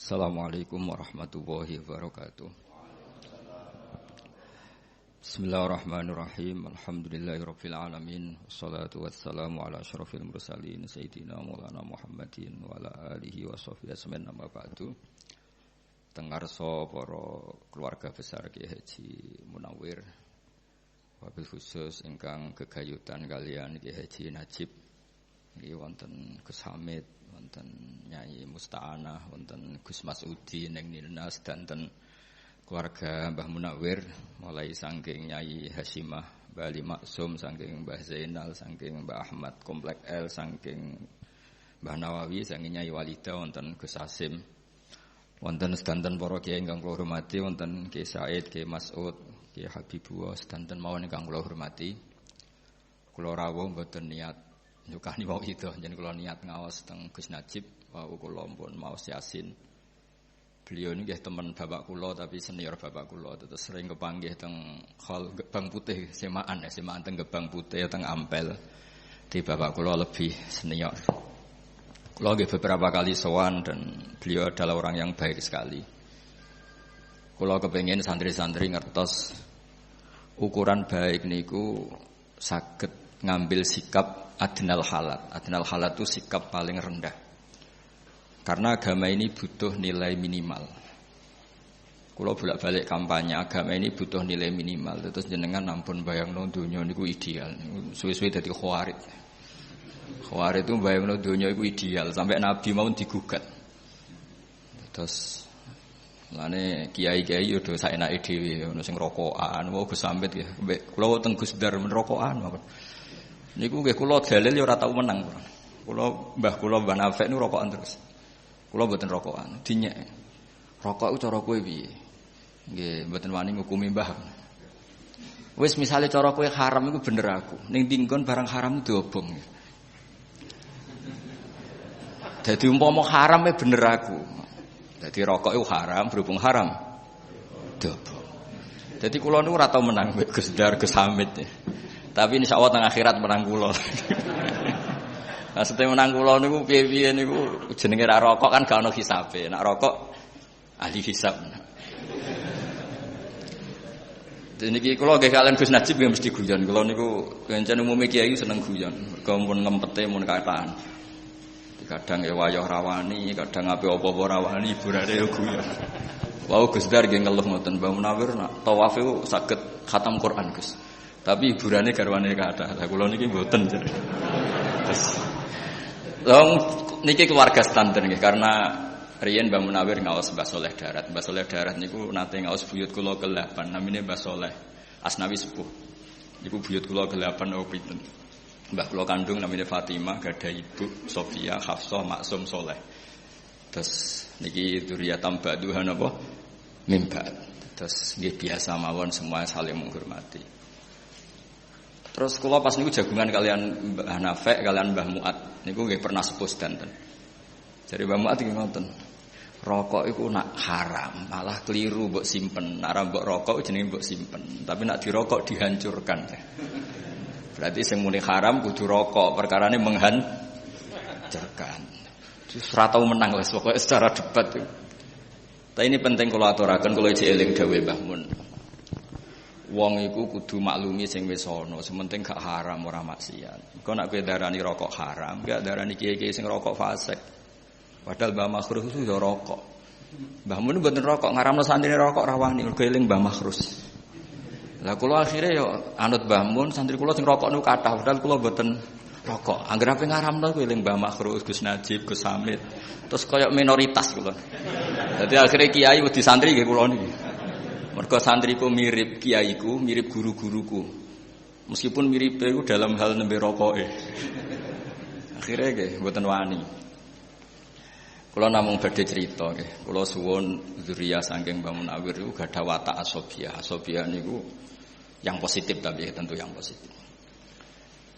Assalamualaikum warahmatullahi wabarakatuh. Bismillahirrahmanirrahim. Alhamdulillahirabbil alamin. Wassalatu wassalamu ala asyrofil mursalin sayyidina Maulana Muhammadin wa ala alihi washabbihi ajmain. Amma ba'du. Tengarsa para keluarga besar Kyai Haji Munawwir, wabil khusus ingkang gegayutan kalian Kyai Haji Najib, nggih wonten Gus Hamid, wonten Nyai Musta'anah, wonten Gus Masudi ning Nirnas, danten keluarga Mbah Munawwir mulai saking Nyai Hasimah, Mbah Ali Maksum, saking Mbah Zainal, saking Mbah Ahmad Komplek L, saking Mbah Nawawi, saking Nyai Walida, wonten Gus Hasim, wonten sedanten para kiai ingkang kula hormati, wonten Kiai Said, Kiai Mas'ud, Kiai Habibullah, sedanten mawon ingkang kula hormati. Kula rawuh mboten niat nyukani wau itu, jeneng kula niat ngaos teng Gus Najib, wau kula pun maos Yasin. Beliau ini teman bapak kula tapi senior bapak kula, terus sering kepanggih teng hal Gebang Putih, semaan teng Gebang Putih teng Ampel. Di bapak kula lebih senior. Kula nggih beberapa kali sowan dan beliau adalah orang yang baik sekali. Kula kepengin santri-santri ngertos ukuran baik niku saged ngambil sikap adnal halat. Adnal halat itu sikap paling rendah. Karena agama ini butuh nilai minimal. Kalau bolak-balik kampanye agama ini butuh nilai minimal. Terus jenengan ampun bayangno donya niku ideal. Suwe-suwe dadi khawarij. Khawarij itu bayangno donya iku ideal sampai Nabi mau digugat. Terus lane kiai-kiai yo do saenake dhewe ono sing rokokan, wong Gus Samit ya. Kula teng Gus Dar men rokokan mawon. Niku nggih kula dalil ya ora tau menang. Kula Mbah Nafek niku rokokan terus. Kula mboten rokokan, dinyek. Rokok iku cara kowe piye? Nggih, mboten wani ngukumi Mbah. Wis misale cara kowe haram iku bener aku. Ning tinggon barang haram diobong. Dadi umpama haram bener aku. Dadi rokok iku haram, berhubung haram diobong. Dadi kula niku ora tau menang Gus Dar, Gus Hamid. Tapi insyaallah teng akhirat menang kula. Nah, setelah menang kula niku piye-piye niku jenenge ra rokok kan gak ono hisabe. Nek rokok ahli hisab. Niki kula nggih kalian Gus Najib nggih mesti guyon. Kula niku kencen umume kiai seneng guyon. Mergo mun ngempete mun kataan. Kadang ya wayah rawani, kadang ape apa-apa rawani hiburane yo guyon. Wau Gus Dar nggih ngeluh ngoten Mbah Munawwir nak tawaf iku saged khatam Quran Gus. Tapi hiburane garwane kathah. Lah kula niki mboten. Terus niki keluarga standar nggih karena riyen Mbah Munawwir ngaos Mbah Soleh Darat. Mbah Soleh Darat niku nate ngaos buyut kula ke-8 namine Mbah Soleh Asnawi Sepuh. Niku buyut kula ke-8 oh pinten. Mbah kula kandung namine Fatimah, gadah ibu Sofia, Hafsah, Maksum, Soleh. Terus niki dzurriyatam ba'duha napa? Mimba. Terus nggih biasa mawon semua saling menghormati. Terus kula pas niku jagungan kalian Mbah Nafek, kalian Mbah Muat. Niku nggih pernah sepuh sedanten. Jadi Mbah Muat iki ngoten. Rokok iku nak haram, malah keliru mbok simpen. Nek ora mbok rokok jenenge mbok simpen, tapi nak dirokok dihancurkan. Berarti sing muni haram kudu rokok, perkarane menghancurkan. Terus ora tau menang wis pokoke secara debat. Tapi ini penting kula aturaken, kula iki eling dawuh Mbah Mun. Wong iku kudu maklumi sing wis ana, sementing gak haram ora maksiat. Engko nek kowe darani rokok haram, gak darani kiye-kiye sing rokok fasik. Padahal Mbah Makhrus itu ya rokok. Mbah Mun mboten rokok, ngaramno santri rokok rawani mergo eling Mbah Makhrus. Lah kula akhire yo anut Mbah Mun, santri kula sing rokok niku kathah, padahal kula mboten rokok. Anggere ape ngaramno kowe eling Mbah Makhrus, Gus Najib, Gus Hamid. Terus kaya minoritas kula. Dadi akhire kiai wedi santri nggih kula niki. Mergo santriku mirip kiaiku, mirip guru-guruku. Meskipun mirip iku dalam hal nembe rokoke. Akhire nggih mboten wani. Kula namung badhe crita nggih. Kula suwun dzurriyyah saking Mbah Munawwir iku gadah watak asobiah. Asobiah niku yang positif tapi tentu yang positif.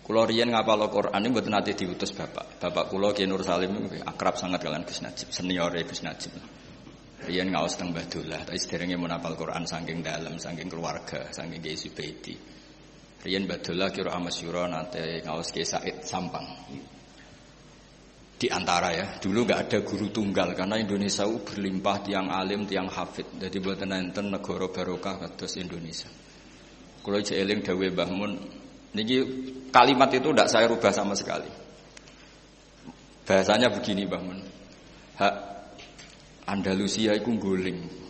Kula riyen ngapal Al-Qur'an niku mboten nate diutus bapak. Bapak kula Ki Nur Salim niku akrab sangat kalian Gus Najib, seniore Gus Najib. Riyen ngaos teng Mbah Dullah, tapi sederenge mun hafal Quran saking dalem, saking keluarga, saking Kiai Subaidi. Riyen Mbah Dullah kira amasyura nate ngaos Kiai Said Sampang. Di antara ya, dulu nggak ada guru tunggal karena Indonesia berlimpah tiang alim, tiang hafid. Jadi buatan enten negara barokah kados Indonesia. Kalau jeeling dawe Mbah Mun, niki kalimat itu tidak saya rubah sama sekali. Bahasanya begini Mbah Mun. Hak Andalusia itu guling.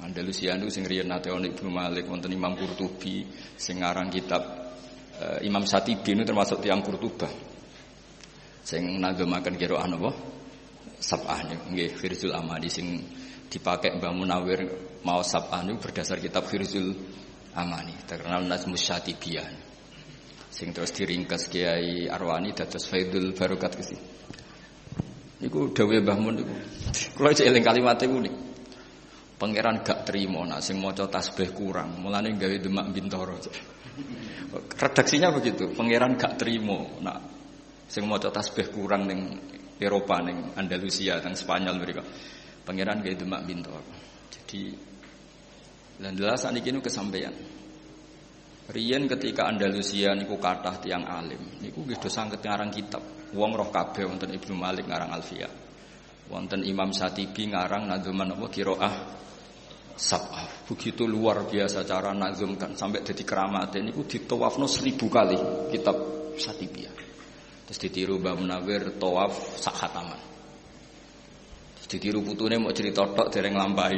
Andalusia itu sing riyen nate ana Ibnu Malik, wonten Imam Qurtubi, sing ngarang kitab Imam Syatibi itu termasuk tiang Qurtubah. Sing nagemaken qiraah napa? Sab'ah nggih Khirzul Amani sing dipakai Mbah Munawir mau Sab'ah niku berdasar kitab Khirzul Amani, terkenal Nazmus Syatibiyah. Sing terus diringkas Kiai Arwani dados Faidul Barokat kesi. Niku dawuh Mbah Mun niku. Kula cek eling kalimat niku niku. Pangeran gak trimo nak sing maca tasbih kurang, mulane gawe Demak Bintoro. Redaksinya begitu, pangeran gak trimo nak sing maca tasbih kurang ning Eropa ning Andalusia teng Spanyol mriko. Pangeran gawe Demak Bintoro. Jadi lan jelas sakniki niku kesampaian. Riyen ketika Andalusia niku kathah tiyang alim, niku nggih do sanget ngarang kitab. Wong roh kabeh wonten Ibnu Malik ngarang Alfiyah. Wonten Imam Syatibi ngarang nadzuman apa qiraah Sab'ah. Begitu luar biasa cara nazumkan sampai dadi keramate niku ditawafno 1000 kali kitab Syatibiyah. Terus ditiru Mbah Munawir tawaf sak khataman. Terus ditiru putune mau cerita tok dereng nglampahi.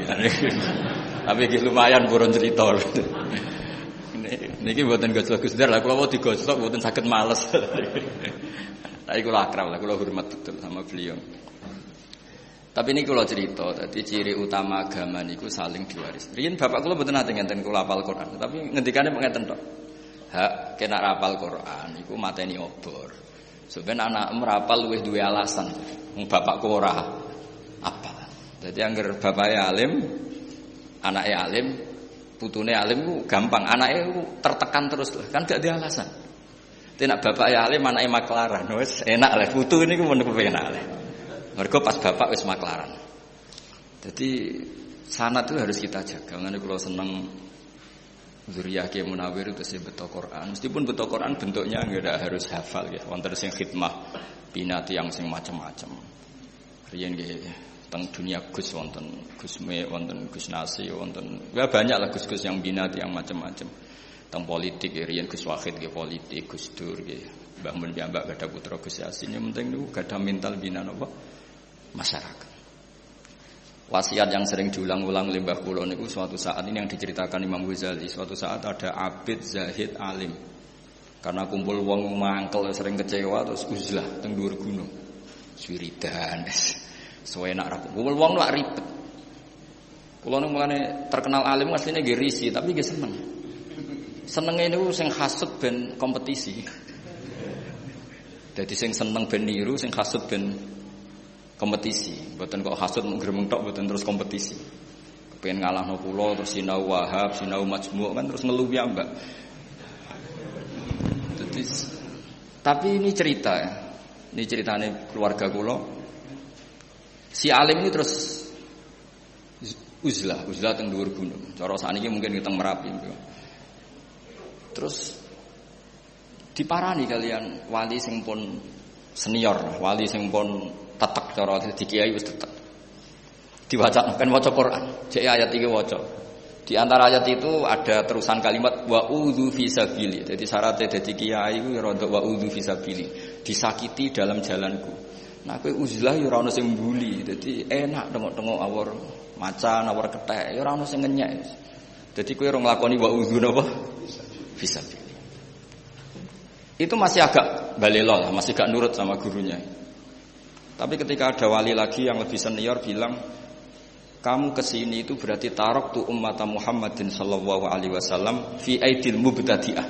Tapi iki lumayan buron cerita. Niki mboten gosok Gus Dar lah kula mau digosok mboten saged males. Tapi kula akrab lah, kula hormat betul sama beliau. Tapi ini kula cerita, tadi ciri utama agama niku saling diwaris. Riyen bapak kula mboten nate ngenten kula hafal Quran, tapi ngendikane ngeten tok. Hak kena hafal Quran iku mateni obor. Sebenarnya anak merapal luwih duwe alasan. Wong bapakku ora apal. Dadi angger bapake alim, anake alim, putune alim ku gampang, anake ku tertekan terus kan gak ada alasan. Tenak bapake alim, anake maklaran, wis enak lah putu niku men kepenak lah. Mergo pas bapak wis maklaran. Jadi sanad itu harus kita jaga. Ngene kula seneng zuriyah Kiai Munawir itu sing beto Quran. Meskipun beto Quran bentuknya enggak harus hafal ya. Wonten sing khidmah binati yang sing macam-macam. Riyen nggih teng dunia Gus wonten Gus Me, wonten Gus Nasi, wonten ya banyak lah Gus-gus yang binati yang macam-macam. Teng politik riyen Gus Wahid nggih politik, Gus Dur nggih. Mbah Mun piyambak gadah putra Gus Yasin. Yang penting niku gadah mental bina napa masyarakat. Wasiat yang sering diulang-ulang oleh Mbah kula niku suatu saat ini yang diceritakan Imam Ghazali, suatu saat ada abid zahid alim. Karena kumpul wong mangkel sering kecewa terus uzlah teng dhuwur gunung. Wiridan suwenak ra kumpul wong lak ribet. Kula niku mulane terkenal alim asline nggih risi tapi nggih seneng. Senenge niku sing hasud ben kompetisi. Dadi sing seneng ben niru, sing hasud ben kompetisi, mboten kok hasud mung gremeng tok mboten terus kompetisi. Kepengin ngalahno kula terus sinau Wahab, sinau Majmu' kan terus ngeluh ya, Mbak. Tapi ini cerita ya. Ini ceritane keluarga kula. Si alim ini terus uzlah teng dhuwur gunung. Cara sakniki mungkin teng Merapi. Terus diparani kalian wali sing pun senior, wali sing pun tetek cara di kiai wis tetek. Diwaca kan waca Quran. Cek ayat iki waca. Di antara ayat itu ada terusan kalimat wa'udzu fisabili. Jadi syaratnya dadi kiai iku ya rada wa'udzu fisabili. Disakiti dalam jalanku. Nah kowe uzlah ya ora ono sing mbuli. Dadi enak tengok-tengok awor macan, awor kethek, ya ora ono sing ngenyek. Dadi kowe ora nglakoni wa'udzu napa? Fisabili. Itu masih agak balelo lah, masih gak nurut sama gurunya. Tapi ketika ada wali lagi yang lebih senior bilang, kamu kesini itu berarti tarok tu ummata Muhammadin sallallahu alaihi wasallam fi aidil mubtadi'ah.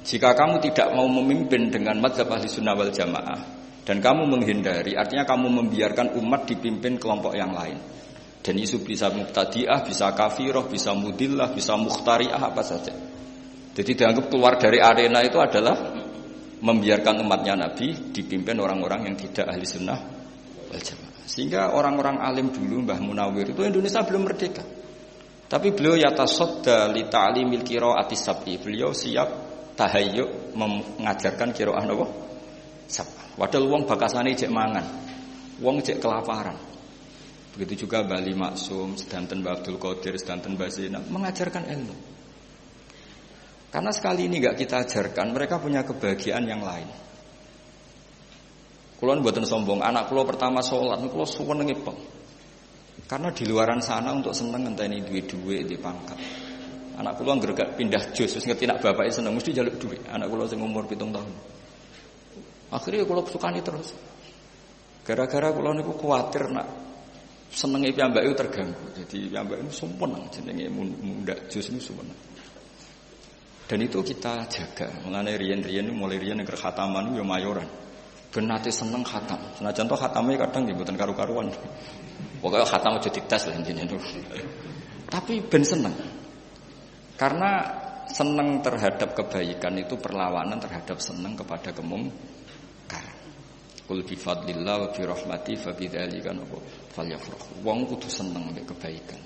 Jika kamu tidak mau memimpin dengan madzhab ahli sunnah wal jamaah dan kamu menghindari, artinya kamu membiarkan umat dipimpin kelompok yang lain. Dan isu bisa mubtadi'ah, bisa kafirah, bisa mudillah, bisa mukhtari'ah apa saja. Jadi dianggap keluar dari arena itu adalah membiarkan umatnya Nabi dipimpin orang-orang yang tidak ahli sunnah wal jamaah. Sehingga orang-orang alim dulu Mbah Munawir itu Indonesia belum merdeka. Tapi beliau yatasadda li ta'limil qira'ati sab'i. Beliau siap tahayyuk mengajarkan qira'ah napa? Padahal wong bakasane jek mangan. Wong jek kelaparan. Begitu juga Bali Maksum, sedanten Mbah Abdul Qadir, sedanten Mbah Zainab mengajarkan ilmu. Karena sekali ini enggak kita ajarkan, mereka punya kebahagiaan yang lain. Kulo mboten sombong, anak kulo pertama sholat kulo suwenenge pol. Karena di luaran sana untuk seneng ngenteni duwe-duwe di pangkat. Anak kulo anggere pindah jos wis ngerti nak bapake seneng mesti njaluk duit. Anak kulo sing umur 7 tahun. Akhirnya kulo sukani terus. Gara-gara kulo niku kuwatir nak senenge piyambake terganggu. Jadi piyambake niku sumpun jenenge mundak jos niku sumpun. Dan itu kita jaga. Mulane riyen-riyen mulai riyen nek khataman yo mayoran. Ben nate seneng khatam. Senajan to khatame kadang nggih mboten karu-karuan. Pokoke khatam aja dites lah intine niku. Tapi ben seneng. Karena seneng terhadap kebaikan itu perlawanan terhadap seneng kepada kemungkaran. Qul bi fadlillah wa bi rahmati fa bidzalika falyafrahu. Wong kudu seneng mek kebaikan.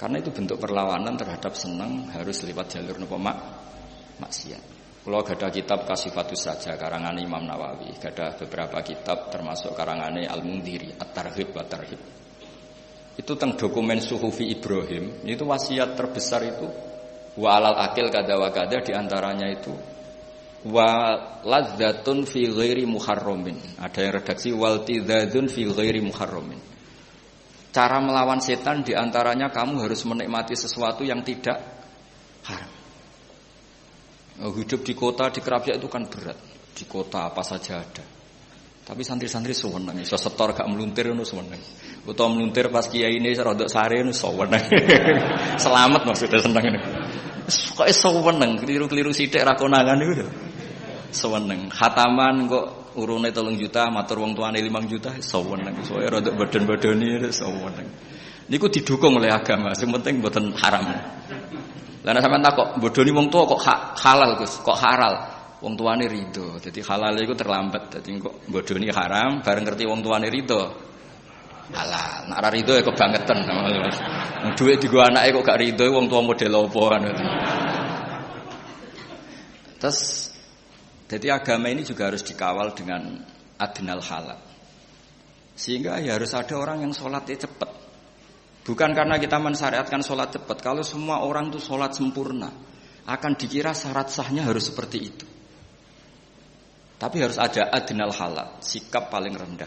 Karena itu bentuk perlawanan terhadap senang harus lewat jalur napa maksiat. Kalau ada kitab Kasifatus Saja karangan Imam Nawawi, ada beberapa kitab termasuk karangane Al-Mundhiri, At-Targhib wa Tarhib. Itu tentang dokumen Suhufi Ibrahim, itu wasiat terbesar itu wa alal akil kada wa kada, di antaranya itu wa ladzatun fi ghairi muharramin. Ada yang redaksi wal tidzadzun fi ghairi muharramin. Cara melawan setan diantaranya kamu harus menikmati sesuatu yang tidak haram. Hidup di kota, di Kerapiak itu kan berat. Di kota apa saja ada. Tapi santri-santri sewenang. Iso setor gak meluntir itu sewenang. Atau meluntir pas kiai ini rodok sare itu sewenang. Selamat maksudnya senang ini. Kok sewenang, keliru-keliru sidik rakonangan itu. Sewenang. Khataman kok urune 3 juta, matur wong tuane 5 juta, saweneng. Soale rodok badan-badani saweneng. Niku didukung oleh agama, sing penting mboten haram. Lah nek sampean takok, bodoni wong tua kok halal, Gus? Kok halal? Wong tuane rido. Dadi halal iku terlambat. Dadi kok bodoni haram, bareng ngerti wong tuane rido. Halal. Nek ora rido ya kebangetan. Duit digo anake kok gak rido, wong tua model opo kan. Terus jadi agama ini juga harus dikawal dengan adnal halal. Sehingga ya harus ada orang yang sholatnya cepat. Bukan karena kita mensyariatkan sholat cepat. Kalau semua orang itu sholat sempurna, akan dikira syarat sahnya harus seperti itu. Tapi harus ada adnal halal, sikap paling rendah.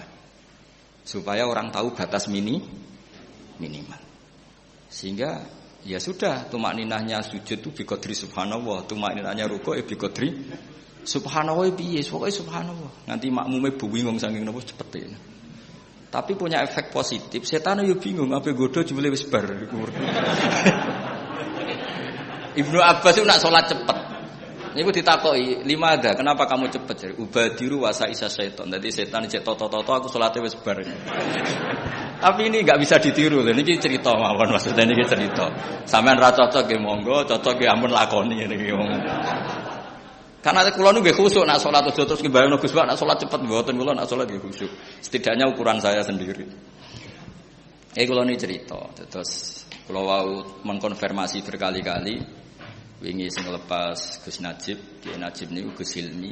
Supaya orang tahu batas minimal. Sehingga ya sudah, tumakninahnya sujud itu biqadri subhanallah, tumakninahnya rukuk biqadri subhanallah piye, pokoke subhanallah. Nganti makmume bingung saking napa cepet. Tapi punya efek positif, setan yo bingung ape godho jebule wis bar. Ibnu Abbas itu nak salat cepet. Niku ditakoki, "Limada? Kenapa kamu cepet?" Jare, "Ubadiru wasa isa setan." Dadi setan cek toto-toto aku salate wis bar. Tapi ini enggak bisa ditiru lho, niki cerita mawon maksudnya niki cerita. Sampeyan ra cocok nggih monggo, cocok nggih ampun lakoni niki wong. Karena kula niku nggih khusuk nak salat aja terus ngebayangno Gus Pak nak salat cepet mboten kula nak salat nggih khusuk. Setidaknya ukuran saya sendiri. Kula niki cerita, terus kula wau mengkonfirmasi berkali-kali wingi sing lepas Gus Najib, Kiai Najib niku Gus Hilmi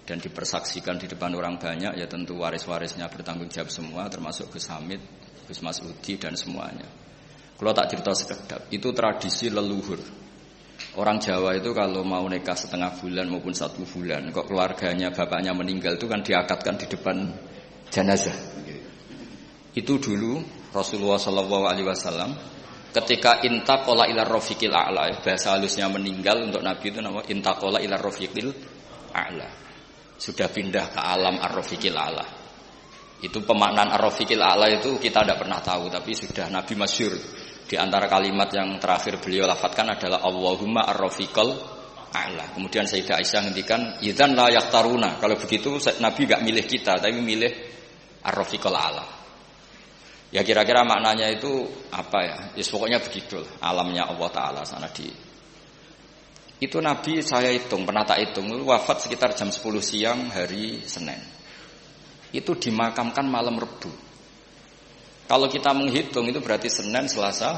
dan dipersaksikan di depan orang banyak ya tentu waris-warisnya bertanggung jawab semua termasuk Gus Hamid, Gus Masudi dan semuanya. Kula tak cerita sekedap, itu tradisi leluhur. Orang Jawa itu kalau mau nikah setengah bulan maupun 1 bulan, kok keluarganya bapaknya meninggal itu kan diakatkan di depan jenazah. Itu dulu Rasulullah SAW ketika intaqala ila rafiqil a'la, bahasa halusnya meninggal untuk Nabi itu nama intaqala ila rafiqil a'la. Sudah pindah ke alam ar-rafiqil a'la. Itu pemaknaan ar-rafiqil a'la itu kita tidak pernah tahu, tapi sudah Nabi masyhur. Di antara kalimat yang terakhir beliau lafadzkan adalah Allahumma ar-rafiqal a'la. Kemudian Sayyidah Aisyah ngendikan, "Idzan la yaqtaruna." Kalau begitu Nabi enggak milih kita, tapi milih ar-rafiqal a'la. Ya kira-kira maknanya itu apa ya? Ya pokoknya begitu alamnya Allah Taala sana di. Itu Nabi saya hitung, pernah tak hitung, wafat sekitar jam 10 siang hari Senin. Itu dimakamkan malam Rebu. Kalau kita menghitung itu berarti Senin, Selasa,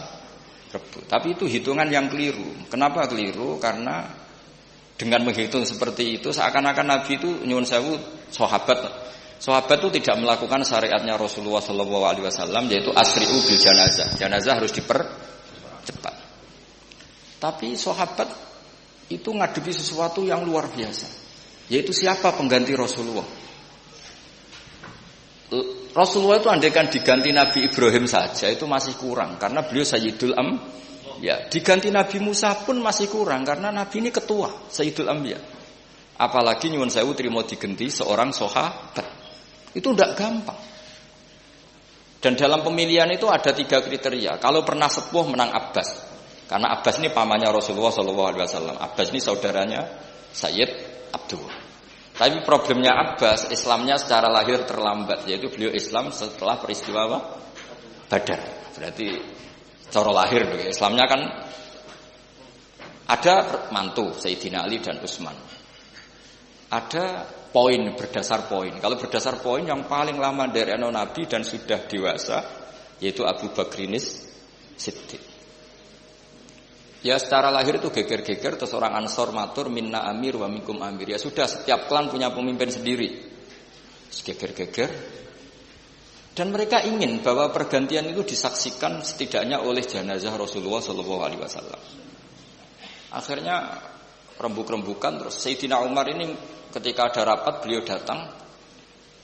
Rebu. Tapi itu hitungan yang keliru. Kenapa keliru? Karena Dengan menghitung seperti itu seakan-akan Nabi itu nyuwun sewu sahabat itu tidak melakukan syariatnya Rasulullah sallallahu alaihi wasallam, yaitu asri'u bil janazah. Janazah harus dipercepat. Tapi sahabat itu ngadepi sesuatu yang luar biasa, yaitu siapa pengganti Rasulullah. Rasulullah itu andaikan diganti Nabi Ibrahim saja itu masih kurang karena beliau Sayyidul Ya, diganti Nabi Musa pun masih kurang karena Nabi ini ketua Sayyidul Anbiya. Apalagi nyuwun sewu trimo diganti seorang sahabat. Itu tidak gampang. Dan dalam pemilihan itu ada 3 kriteria. Kalau pernah sepuh menang Abbas. Karena Abbas ini pamannya Rasulullah SAW. Abbas ini saudaranya Sayyid Abdullah. Tapi problemnya Abbas, Islamnya secara lahir terlambat, yaitu beliau Islam setelah peristiwa Badar. Berarti cara lahir Islamnya kan ada mantu Sayyidina Ali dan Utsman. Ada poin berdasar poin. Kalau berdasar poin yang paling lama dari anak Nabi dan sudah dewasa yaitu Abu Bakrinis Siddiq. Ya secara lahir itu geger-geger terus orang Ansor matur minna amir wa minkum amir. Ya sudah setiap klan punya pemimpin sendiri. Geger-geger. Dan mereka ingin bahwa pergantian itu disaksikan setidaknya oleh jenazah Rasulullah SAW. Akhirnya rembuk-rembukan terus Sayyidina Umar ini ketika ada rapat beliau datang.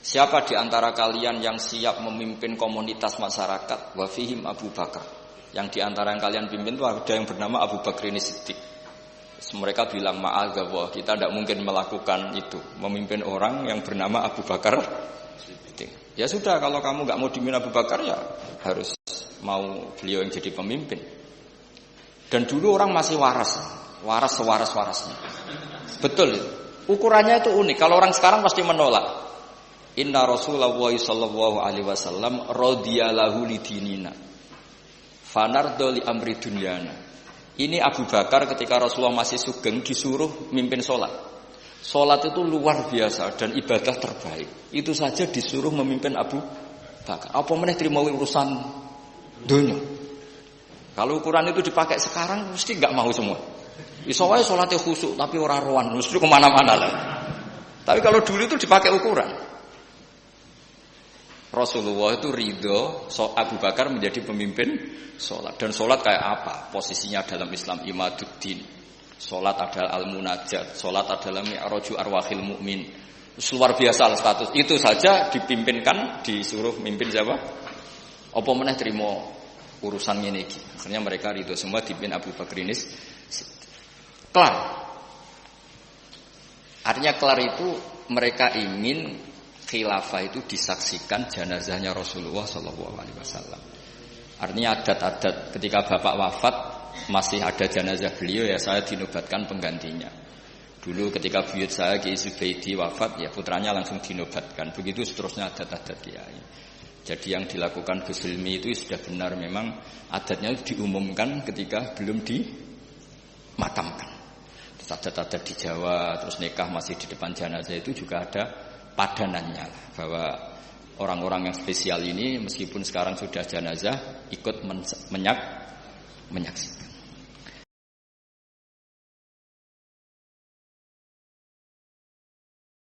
Siapa di antara kalian yang siap memimpin komunitas masyarakat? Wa fihim Abu Bakar. Yang di antara yang kalian pimpin itu ada yang bernama Abu Bakar ini Siddiq. Mereka bilang ma'adzallah, kita tidak mungkin melakukan itu, memimpin orang yang bernama Abu Bakar. Ya sudah, kalau kamu nggak mau dipimpin Abu Bakar ya harus mau beliau yang jadi pemimpin. Dan dulu orang masih waras sewaras-warasnya. Betul itu. Ukurannya itu unik. Kalau orang sekarang pasti menolak. Inna Rasulullah sallallahu alaihi wasallam radhiyalahu lidinina. Fanardo li amri dunyana. Ini Abu Bakar ketika Rasulullah masih sugeng disuruh mimpin sholat. Sholat itu luar biasa dan ibadah terbaik. Itu saja disuruh memimpin Abu Bakar. Apa meneh terima urusan dunia. Kalau ukuran itu dipakai sekarang mesti nggak mau semua. Iso wae sholatnya khusyuk tapi ora rohan, mesti kemana-mana lah. Tapi kalau dulu itu dipakai ukuran. Rasulullah itu ridho Abu Bakar menjadi pemimpin sholat. Dan sholat kayak apa? Posisinya dalam Islam imaduddin. Sholat adalah al-munajat, sholat adalah mi'raju arwahil mu'min. Luar biasa status. Itu saja dipimpinkan, disuruh mimpin siapa? Apa meneh terima urusan ini. Akhirnya mereka ridho semua dipimpin Abu Bakrinis. Kelar. Artinya kelar itu mereka ingin khilafah itu disaksikan jenazahnya Rasulullah SAW. Artinya adat-adat ketika bapak wafat masih ada jenazah beliau ya saya dinobatkan penggantinya. Dulu ketika buyut saya Kiai Zubaidi wafat ya putranya langsung dinobatkan. Begitu seterusnya adat-adat kiai. Jadi yang dilakukan Gus Hilmi itu sudah benar memang adatnya diumumkan ketika belum dimakamkan. Terus adat-adat di Jawa terus nikah masih di depan jenazah itu juga ada padanannya bahwa orang-orang yang spesial ini meskipun sekarang sudah jenazah ikut menyaksikan.